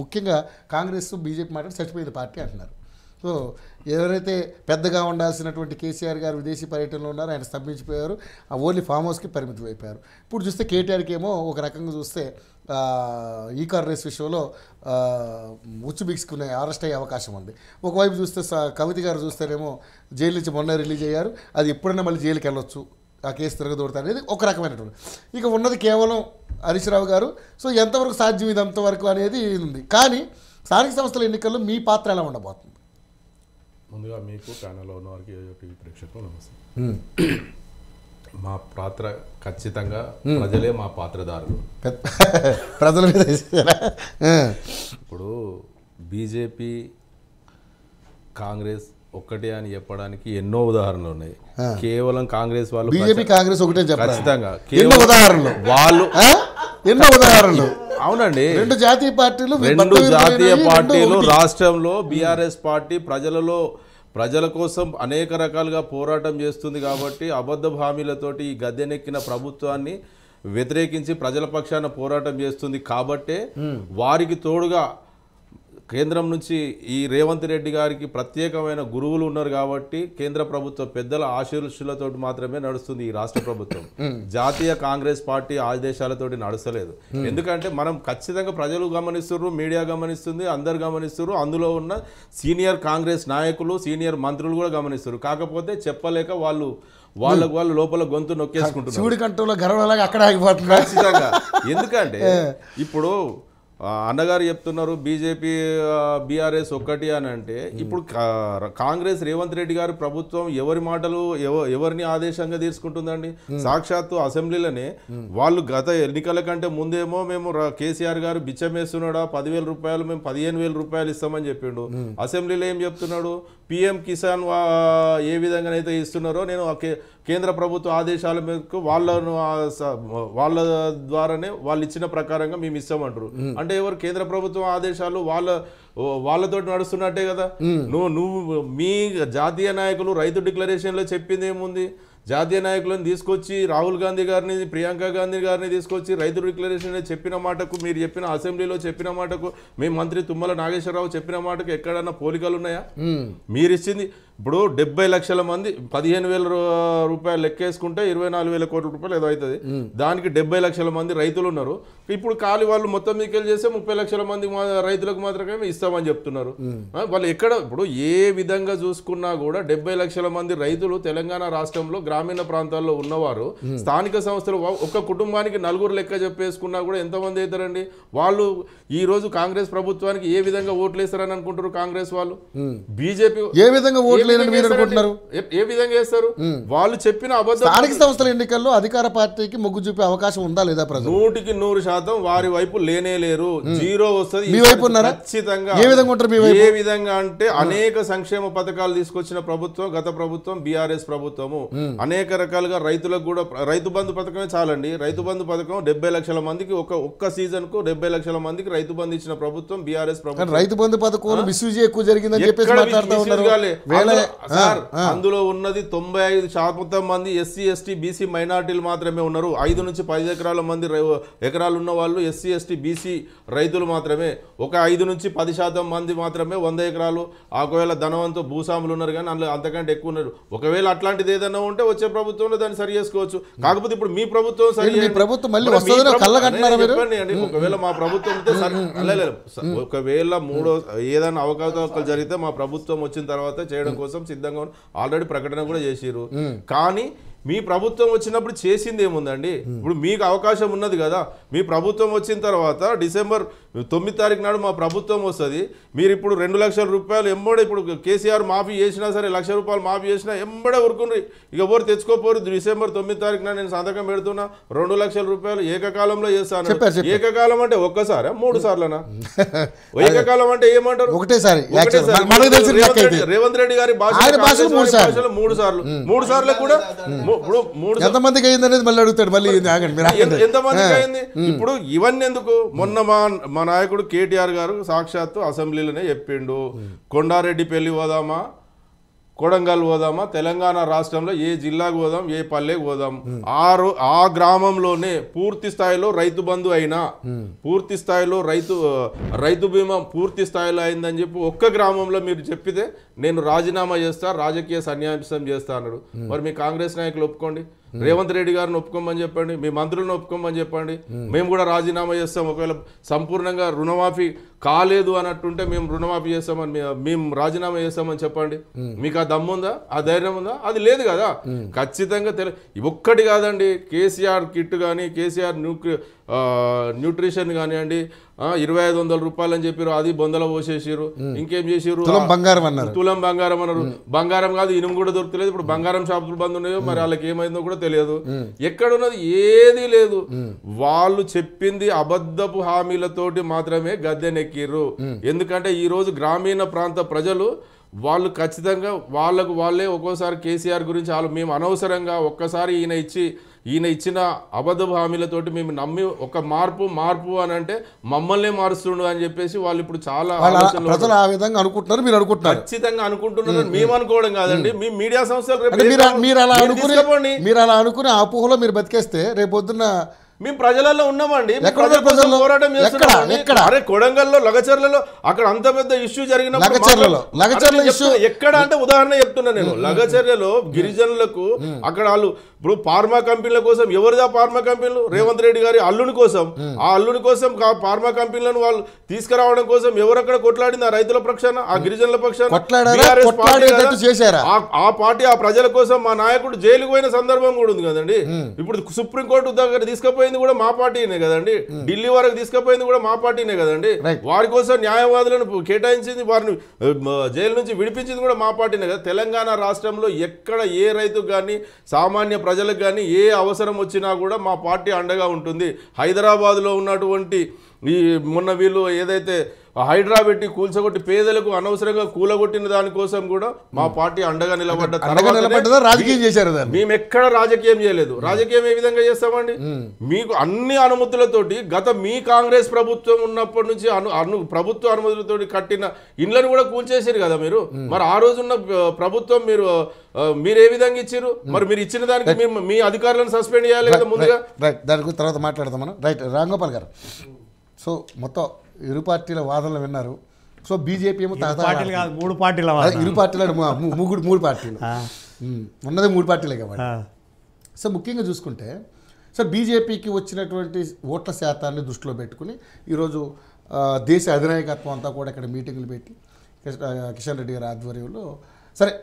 ముఖ్యంగా కాంగ్రెస్ బీజేపీ మాట్లాడి చచ్చిపోయింది పార్టీ అంటున్నారు. సో ఎవరైతే పెద్దగా ఉండాల్సినటువంటి కేసీఆర్ గారు విదేశీ పర్యటనలో ఉన్నారో ఆయన స్తంభించిపోయారు. ఆ ఓన్లీ ఫామ్ హౌస్కి పరిమితం అయిపోయారు. ఇప్పుడు చూస్తే కేటీఆర్కి ఏమో ఒక రకంగా చూస్తే ఈ కార్ రేస్ విషయంలో ఉచ్చు బిగుసుకునే అరెస్ట్ అయ్యే అవకాశం ఉంది. ఒకవైపు చూస్తే కవిత గారు చూస్తేనేమో జైలు నుంచి మొన్న రిలీజ్ అయ్యారు. అది ఎప్పుడైనా మళ్ళీ జైలుకి వెళ్ళొచ్చు, ఆ కేసు తిరగదోడతారు అనేది ఒక రకమైనటువంటి. ఇక ఉన్నది కేవలం హరీష్ రావు గారు. సో ఎంతవరకు సాధ్యం ఇది అంతవరకు అనేది ఉంది. కానీ స్థానిక సంస్థల ఎన్నికల్లో మీ పాత్ర ఎలా ఉండబోతుంది? ముందుగా మీకు ప్యానల్లో ఉన్న వారికి టీవీ ప్రేక్షకులు నమస్తే. మా పాత్ర ఖచ్చితంగా ప్రజలే మా పాత్రదారులు. ప్రజల మీద ఇప్పుడు బీజేపీ కాంగ్రెస్ ఒక్కటే అని చెప్పడానికి ఎన్నో ఉదాహరణలు ఉన్నాయి. కేవలం కాంగ్రెస్ వాళ్ళు బీజేపీ కాంగ్రెస్ ఒకటే ఖచ్చితంగా ఎన్నో ఉదాహరణలు వాళ్ళు ఎన్నో ఉదాహరణలు. అవునండి, రెండు జాతీయ పార్టీలు రాష్ట్రంలో బీఆర్ఎస్ పార్టీ ప్రజల కోసం అనేక రకాలుగా పోరాటం చేస్తుంది కాబట్టి అబద్ధ హామీలతోటి ఈ గద్దెనెక్కిన ప్రభుత్వాన్ని వ్యతిరేకించి ప్రజల పక్షాన పోరాటం చేస్తుంది కాబట్టే వారికి తోడుగా కేంద్రం నుంచి ఈ రేవంత్ రెడ్డి గారికి ప్రత్యేకమైన గురువులు ఉన్నారు కాబట్టి కేంద్ర ప్రభుత్వం పెద్దల ఆశీర్షులతో మాత్రమే నడుస్తుంది ఈ రాష్ట్ర ప్రభుత్వం. జాతీయ కాంగ్రెస్ పార్టీ ఆదేశాలతోటి నడుస్తలేదు. ఎందుకంటే మనం ఖచ్చితంగా ప్రజలు గమనిస్తున్నారు, మీడియా గమనిస్తుంది, అందరు గమనిస్తున్నారు, అందులో ఉన్న సీనియర్ కాంగ్రెస్ నాయకులు సీనియర్ మంత్రులు కూడా గమనిస్తారు. కాకపోతే చెప్పలేక వాళ్ళు లోపల గొంతు నొక్కేసుకుంటున్నారు అక్కడ ఆగిపోతున్నారు ఖచ్చితంగా. ఎందుకంటే ఇప్పుడు అన్నగారు చెప్తున్నారు బీజేపీ బీఆర్ఎస్ ఒక్కటి అని అంటే, ఇప్పుడు కాంగ్రెస్ రేవంత్ రెడ్డి గారు ప్రభుత్వం ఎవరి మాటలు ఎవరిని ఆదేశంగా తీసుకుంటుందండి? సాక్షాత్తు అసెంబ్లీలోనే వాళ్ళు గత ఎన్నికల కంటే ముందేమో మేము కేసీఆర్ గారు బిచ్చమేస్తున్నాడా 10,000 రూపాయలు మేము 15,000 రూపాయలు ఇస్తామని చెప్పిండు. అసెంబ్లీలో ఏం చెప్తున్నాడు? పిఎం కిసాన్ ఏ విధంగానైతే ఇస్తున్నారో నేను కేంద్ర ప్రభుత్వ ఆదేశాల మేరకు వాళ్ళ ద్వారానే వాళ్ళు ఇచ్చిన ప్రకారంగా మేము ఇస్తామంటారు. అంటే ఎవరు? కేంద్ర ప్రభుత్వం ఆదేశాలు వాళ్ళతో నడుస్తున్నట్టే కదా. నువ్వు మీ జాతీయ నాయకులు రైతు డిక్లరేషన్లో చెప్పింది ఏముంది? జాతీయ నాయకులను తీసుకొచ్చి రాహుల్ గాంధీ గారిని ప్రియాంక గాంధీ గారిని తీసుకొచ్చి రైతు డిక్లరేషన్ చెప్పిన మాటకు, మీరు చెప్పిన అసెంబ్లీలో చెప్పిన మాటకు, మీ మంత్రి తుమ్మల నాగేశ్వరరావు చెప్పిన మాటకు ఎక్కడన్నా పోలికలు ఉన్నాయా? మీరు ఇచ్చింది ఇప్పుడు 70 లక్షల మంది 15,000 రూపాయలు లెక్కేసుకుంటే 24,000 కోట్ల రూపాయలు ఏదో అవుతుంది. దానికి 70 లక్షల మంది రైతులు ఉన్నారు. ఇప్పుడు ఖాళీ వాళ్ళు మొత్తం మీకెళ్ళి చేస్తే 30 లక్షల మంది రైతులకు మాత్రమే ఇస్తామని చెప్తున్నారు. వాళ్ళు ఎక్కడ ఇప్పుడు ఏ విధంగా చూసుకున్నా కూడా 70 లక్షల మంది రైతులు తెలంగాణ రాష్ట్రంలో గ్రామీణ ప్రాంతాల్లో ఉన్నవారు. స్థానిక సంస్థలు ఒక కుటుంబానికి 4 లెక్క చెప్పేసుకున్నా కూడా ఎంతమంది అవుతారండి? వాళ్ళు ఈ రోజు కాంగ్రెస్ ప్రభుత్వానికి ఏ విధంగా ఓట్లు వేస్తారని అనుకుంటారు కాంగ్రెస్ వాళ్ళు? బీజేపీ ఏ విధంగా ఏ విధంగా వేస్తారు? వాళ్ళు చెప్పిన అబద్ధం. స్థానిక సంస్థల ఎన్నికల్లో అధికార పార్టీకి మొగ్గు చూపే అవకాశం ఉందా లేదా? 100% వారి వైపు లేనే లేరు. జీరో వస్తుంది. మీ వైపు ఉన్నారా? ఖచ్చితంగా. ఏ విధంగా ఉంటారు? ఏ విధంగా అంటే అనేక సంక్షేమ పథకాలు తీసుకొచ్చిన ప్రభుత్వం గత ప్రభుత్వం బీఆర్ఎస్ ప్రభుత్వము. అనేక రకాలుగా రైతులకు కూడా రైతు బంధు పథకమే చాలండి. రైతు బంధు పథకం 70 లక్షల మందికి ఒక్క సీజన్ కు 70 లక్షల మందికి రైతు బంధు ఇచ్చిన ప్రభుత్వం బీఆర్ఎస్ ప్రభుత్వం. రైతు బంధు పథకం మిస్యూజ్ ఎక్కువ జరిగిందని చెప్పేసి మాట్లాడుతూ ఉన్నారు. అందులో ఉన్నది 95% మంది ఎస్సీ ఎస్టీ బీసీ మైనార్టీలు మాత్రమే ఉన్నారు. 5 నుంచి 10 ఎకరాలు ఉన్న వాళ్ళు ఎస్సీ ఎస్టీ బీసీ రైతులు మాత్రమే. ఒక 5 నుంచి 10% మంది మాత్రమే 100 ఎకరాలు ఒకవేళ ధనవంతు భూస్వాములు ఉన్నారు. కానీ అందులో అంతకంటే ఎక్కువ ఉన్నారు. ఒకవేళ అట్లాంటిది ఏదైనా ఉంటే వచ్చే ప్రభుత్వంలో దాన్ని సరి చేసుకోవచ్చు. కాకపోతే ఇప్పుడు మీ ప్రభుత్వం చెప్పండి అండి. ఒకవేళ మా ప్రభుత్వం ఒకవేళ ఏదైనా అవకాశాలు జరిగితే మా ప్రభుత్వం వచ్చిన తర్వాత చేయడం కోసం సిద్ధంగా ఆల్రెడీ ప్రకటన కూడా చేసిరు. కానీ మీ ప్రభుత్వం వచ్చినప్పుడు చేసింది ఏముందండి? ఇప్పుడు మీకు అవకాశం ఉన్నది కదా. మీ ప్రభుత్వం వచ్చిన తర్వాత డిసెంబర్ 9 తారీఖు నాడు మా ప్రభుత్వం వస్తుంది. మీరు ఇప్పుడు 2 లక్షల రూపాయలు ఎంబడే ఇప్పుడు కేసీఆర్ మాఫీ చేసినా సరే 1 లక్ష రూపాయలు మాఫీ చేసినా ఎంబడే ఊరుకుని ఇక ఎవరు తెచ్చుకోపోరు. డిసెంబర్ 9 తారీఖు నాడు నేను సంతకం పెడుతున్నా 2 లక్షల రూపాయలు ఏకకాలంలో చేస్తాను. ఏకకాలం అంటే ఒక్కసారి 3 సార్లనా? ఏకకాలం అంటే ఏమంటారు? ఒకటేసారి. రేవంత్ రెడ్డి గారి భాషలో 3 సార్లు. 3 సార్లు కూడా ఎంతమందికి అయింది అనేది మళ్ళీ అడుగుతాడు. మళ్ళీ ఎంతమందికి అయింది? ఇప్పుడు ఇవన్నీ ఎందుకు? మొన్న మా నాయకుడు కేటీఆర్ గారు సాక్షాత్తు అసెంబ్లీలోనే చెప్పిండు, కొండారెడ్డి పెళ్లి పోదామా కొడంగల్ పోదామా, తెలంగాణ రాష్ట్రంలో ఏ జిల్లాకు పోదాం, ఏ పల్లెకు పోదాం, ఆ గ్రామంలోనే పూర్తి స్థాయిలో రైతు బంధు అయినా, పూర్తి స్థాయిలో రైతు బీమా పూర్తి స్థాయిలో అయిందని చెప్పి ఒక్క గ్రామంలో మీరు చెప్పితే నేను రాజీనామా చేస్తా, రాజకీయ సన్యాసం చేస్తా అన్నాడు. మరి మీ కాంగ్రెస్ నాయకులు ఒప్పుకోండి, రేవంత్ రెడ్డి గారిని ఒప్పుకోమని చెప్పండి, మీ మంత్రులను ఒప్పుకోమని చెప్పండి, మేము కూడా రాజీనామా చేస్తాం. ఒకవేళ సంపూర్ణంగా రుణమాఫీ కాలేదు అన్నట్టుంటే మేము రుణమాఫీ చేస్తామని, మేము రాజీనామా చేస్తామని చెప్పండి. మీకు ఆ దమ్ముందా, ఆ ధైర్యం ఉందా? అది లేదు కదా. ఖచ్చితంగా ఒక్కటి కాదండి, కేసీఆర్ కిట్ కానీ, కేసీఆర్ న్యూట్రిషన్ కానివ్వండి, 2500 రూపాయలు అని చెప్పారు, అది బొందల పోసేసారు. ఇంకేం చేసారు, తులం బంగారం అన్నారు. తులం బంగారం అన్నారు. బంగారం కాదు, ఇనుము కూడా దొరకలేదు. ఇప్పుడు బంగారం షాపులు బంద్ ఉన్నాయో, మరి వాళ్ళకి ఏమైందో కూడా తెలియదు. ఎక్కడున్నది ఏదీ లేదు. వాళ్ళు చెప్పింది అబద్ధపు హామీలతోటి మాత్రమే గద్దెనెక్కిర్రు. ఎందుకంటే ఈ రోజు గ్రామీణ ప్రాంత ప్రజలు వాళ్ళు ఖచ్చితంగా వాళ్ళే ఒక్కోసారి కేసీఆర్ గురించి మేము అనవసరంగా ఒక్కసారి ఈయన ఇచ్చిన అబద్ధపు హామీలతోటి మేము నమ్మి ఒక మార్పు అని అంటే మమ్మల్నే మారుస్తుండు అని చెప్పేసి వాళ్ళు ఇప్పుడు చాలా ప్రజలు ఆ విధంగా అనుకుంటున్నారు. మీరు అనుకుంటున్నారు, ఖచ్చితంగా అనుకుంటున్నారు. మేము అనుకోవడం కాదండి, మీ మీడియా సంస్థలు మీరు అలా అనుకుని ఆ ఊహలో మీరు బతికేస్తే రేపొద్దున మేము ప్రజలలో ఉన్నామండి, పోరాటం అరే కొడంగల్లో, లగచర్లలో అక్కడ అంత పెద్ద ఇష్యూ జరిగినప్పుడు ఎక్కడ అంటే ఉదాహరణ చెప్తున్నా నేను, లగచర్లలో గిరిజనులకు అక్కడ వాళ్ళు ఇప్పుడు ఫార్మా కంపెనీల కోసం, ఎవరిదా ఫార్మా కంపెనీలు? రేవంత్ రెడ్డి గారి అల్లుని కోసం. ఆ అల్లుని కోసం ఫార్మా కంపెనీలను వాళ్ళు తీసుకురావడం కోసం ఎవరక్కడ కొట్లాడింది? ఆ రైతుల పక్షాన, ఆ గిరిజనుల పక్షాన. ఆ పార్టీ ఆ ప్రజల కోసం మా నాయకుడు జైలుకు పోయిన సందర్భం కూడా ఉంది కదండి. ఇప్పుడు సుప్రీంకోర్టు దగ్గర తీసుకుపోయింది కూడా మా పార్టీనే కదండి, ఢిల్లీ వరకు తీసుకుపోయింది కూడా మా పార్టీనే కదండి. వారి కోసం న్యాయవాదులను కేటాయించింది, వారిని జైలు నుంచి విడిపించింది కూడా మా పార్టీనే కదా. తెలంగాణ రాష్ట్రంలో ఎక్కడ ఏ రైతుకు కానీ, సామాన్య ప్రజలకు కానీ ఏ అవసరం వచ్చినా కూడా మా పార్టీ అండగా ఉంటుంది. హైదరాబాద్లో ఉన్నటువంటి మొన్న వీళ్ళు ఏదైతే హైడ్రా పెట్టి కూల్చగొట్టి పేదలకు అనవసరంగా కూలగొట్టిన దానికోసం కూడా మా పార్టీ అండగా నిలబడ్డ. రాజకీయం చేశారు, మేము ఎక్కడ రాజకీయం చేయలేదు. రాజకీయం ఏ విధంగా చేస్తామండి? మీకు అన్ని అనుమతులతోటి మీ కాంగ్రెస్ ప్రభుత్వం ఉన్నప్పటి నుంచి ప్రభుత్వ అనుమతులతోటి కట్టిన ఇండ్లను కూడా కూల్చేసారు కదా మీరు. మరి ఆ రోజున్న ప్రభుత్వం మీరు ఏ విధంగా ఇచ్చారు? మరి మీరు ఇచ్చిన దానికి మీ అధికారులను సస్పెండ్ చేయాలి కదా ముందుగా. దాని గురించి తర్వాత మాట్లాడదాం మనం. రైట్, రాంగోపాల్ గారు, సో మొత్తం ఇరు పార్టీల వాదనలు విన్నారు. సో బీజేపీ ఏమో మూడు పార్టీల ఇరు పార్టీలు మూడు పార్టీలు ఉన్నది, 3 పార్టీలే కాబట్టి. సో ముఖ్యంగా చూసుకుంటే సార్, బీజేపీకి వచ్చినటువంటి ఓట్ల శాతాన్ని దృష్టిలో పెట్టుకుని ఈరోజు దేశ అధినాయకత్వం అంతా కూడా ఇక్కడ మీటింగులు పెట్టి కిషన్ రెడ్డి గారి ఆధ్వర్యంలో సరే